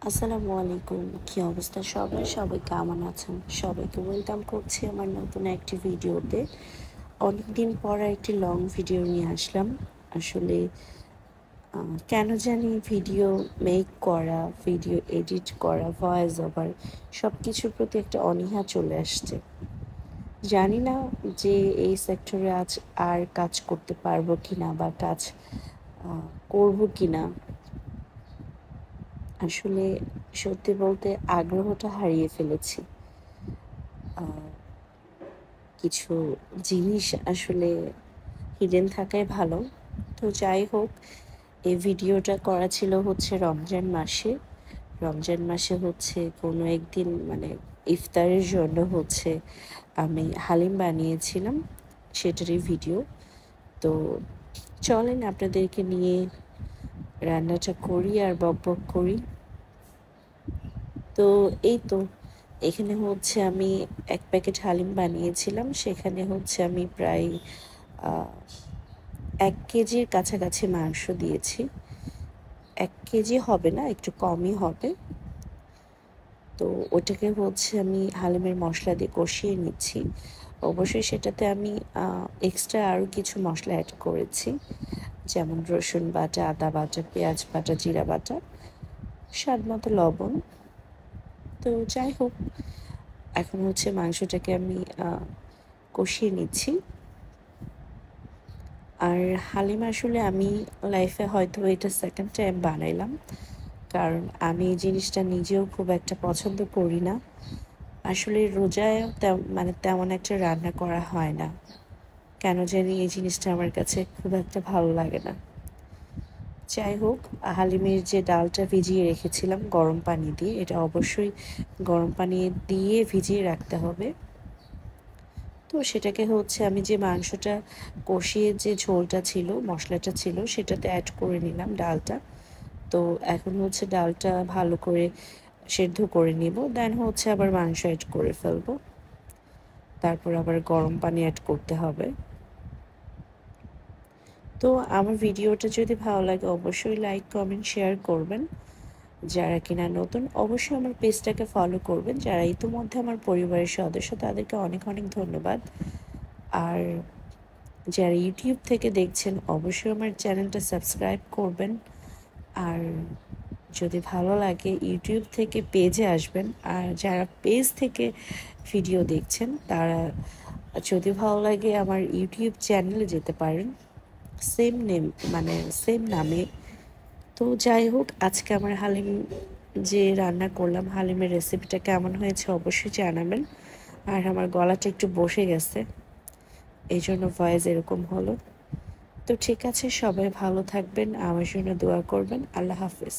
আসসালামু আলাইকুম। কি অবস্থা সবার? সবাই কেমন আছেন? সবাইকে ওয়েলকাম করছি আমার নতুন একটি ভিডিওতে। অনেকদিন পর একটি লং ভিডিও নিয়ে আসলাম। আসলে কেন জানি ভিডিও মেক করা, ভিডিও এডিট করা, ভয়েস ওভার সব কিছুর প্রতি একটা অনীহা চলে আসছে। জানি না যে এই সেক্টরে আজ আর কাজ করতে পারবো কিনা বা কাজ করব কিনা। আসলে সত্যি বলতে আগ্রহটা হারিয়ে ফেলেছি। কিছু জিনিস আসলে হিডেন থাকাই ভালো। তো যাই হোক, এই ভিডিওটা করা ছিল হচ্ছে রমজান মাসে হচ্ছে কোনো একদিন মানে ইফতারের জন্য হচ্ছে আমি হালিম বানিয়েছিলাম, সেটারই ভিডিও। তো চলেন আপনাদেরকে নিয়ে রান্নাটা করি আর বকবক করি। তো এই তো এখানে হচ্ছে আমি 1 প্যাকেট হালিম বানিয়েছিলাম, সেখানে হচ্ছে আমি প্রায় 1 কেজির কাছাকাছি মাংস দিয়েছি। 1 কেজি হবে না, একটু কমই হবে। তো ওটাকে হচ্ছে আমি হালিমের মশলা দিয়ে কষিয়ে নিচ্ছি। অবশ্যই সেটাতে আমি এক্সট্রা আরও কিছু মশলা অ্যাড করেছি, যেমন রসুন বাটা, আদা বাটা, পেঁয়াজ বাটা, জিরা বাটা, স্বাদ মতো লবণ। তো যাই হোক, এখন হচ্ছে মাংসটাকে আমি কষিয়ে নিচ্ছি। আর হালিম আসলে আমি লাইফে হয়তো এটা সেকেন্ড টাইম বানাইলাম, কারণ আমি এই জিনিসটা নিজেও খুব একটা পছন্দ করি না। আসলে রোজায় মানে তেমন একটা রান্না করা হয় না, কেন জানি এই জিনিসটা আমার কাছে খুব একটা ভালো লাগে না। যাই হোক, হালিমের যে ডালটা ভিজিয়ে রেখেছিলাম গরম পানি দিয়ে, এটা অবশ্যই গরম পানি দিয়ে ভিজিয়ে রাখতে হবে। তো সেটাকে হচ্ছে আমি যে মাংসটা কষিয়ে যে ঝোলটা ছিল, মশলাটা ছিল, সেটাতে অ্যাড করে নিলাম ডালটা। তো এখন হচ্ছে ডালটা ভালো করে সেদ্ধ করে নিব, দেন হচ্ছে আবার মাংস অ্যাড করে ফেলবো, তারপর আবার গরম পানি অ্যাড করতে হবে। তো আমার ভিডিওটা যদি ভালো লাগে অবশ্যই লাইক, কমেন্ট, শেয়ার করবেন। যারা কিনা নতুন অবশ্যই আমার পেজটাকে ফলো করবেন। যারা ইতিমধ্যে আমার পরিবারের সদস্য তাদেরকে অনেক অনেক ধন্যবাদ। আর যারা ইউটিউব থেকে দেখছেন অবশ্যই আমার চ্যানেলটা সাবস্ক্রাইব করবেন। আর যদি ভালো লাগে ইউটিউব থেকে পেজে আসবেন, আর যারা পেজ থেকে ভিডিও দেখছেন তারা যদি ভালো লাগে আমার ইউটিউব চ্যানেলে যেতে পারেন, সেম নেম মানে সেম নামে। তো যাই হোক, আজকে আমার হালিম যে রান্না করলাম, হালিমের রেসিপিটা কেমন হয়েছে অবশ্যই জানাবেন। আর আমার গলাটা একটু বসে গেছে, এই জন্য ভয়েস এরকম হলো। তো ঠিক আছে, সবাই ভালো থাকবেন, আমার জন্য দোয়া করবেন। আল্লাহ হাফিজ।